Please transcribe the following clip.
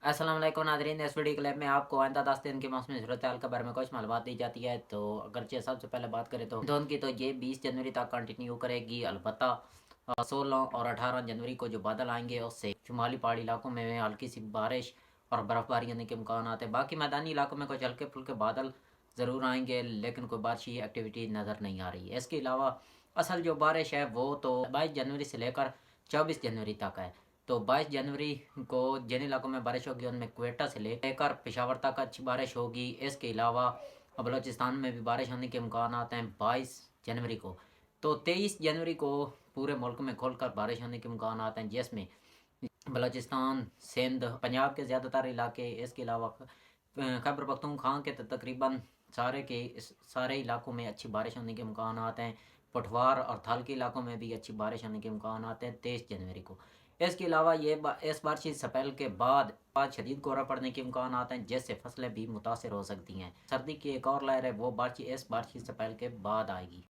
السلام علیکم ناظرین، اس ویڈیو کلپ میں آپ کو آئندہ 10 دن کی موسمی صورتحال کے بارے میں کچھ معلومات دی جاتی ہے۔ تو اگرچہ سب سے پہلے بات کریں تو دھند کی تو یہ 20 جنوری تک کنٹینیو کرے گی، البتہ 16 اور 18 جنوری کو جو بادل آئیں گے اس سے شمالی پہاڑی علاقوں میں ہلکی سی بارش اور برف باری ہونے کے امکانات ہیں۔ باقی میدانی علاقوں میں کچھ ہلکے پھلکے بادل ضرور آئیں گے، لیکن کوئی بارشی ایکٹیویٹی نظر نہیں آ رہی ہے۔ اس کے علاوہ اصل جو بارش ہے وہ تو 22 جنوری سے لے کر 24 جنوری تک ہے۔ تو 22 جنوری کو جن علاقوں میں بارش ہوگی ان میں کوئٹہ سے لے کر پشاور تک اچھی بارش ہوگی۔ اس کے علاوہ بلوچستان میں بھی بارش ہونے کے امکانات ہیں 22 جنوری کو۔ تو 23 جنوری کو پورے ملک میں کھل کر بارش ہونے کے امکانات ہیں، جس میں بلوچستان، سندھ، پنجاب کے زیادہ تر علاقے، اس کے علاوہ خیبر پختونخوا کے تقریباً سارے علاقوں میں اچھی بارش ہونے کے امکانات ہیں۔ پٹھوار اور تھال کے علاقوں میں بھی اچھی بارش ہونے کے امکانات ہیں 23 جنوری کو۔ اس کے علاوہ اس بارشی سپیل کے بعد شدید کہرا پڑنے کے امکانات ہیں، جس سے فصلیں بھی متاثر ہو سکتی ہیں۔ سردی کی ایک اور لہر ہے وہ اس بارشی سپیل کے بعد آئے گی۔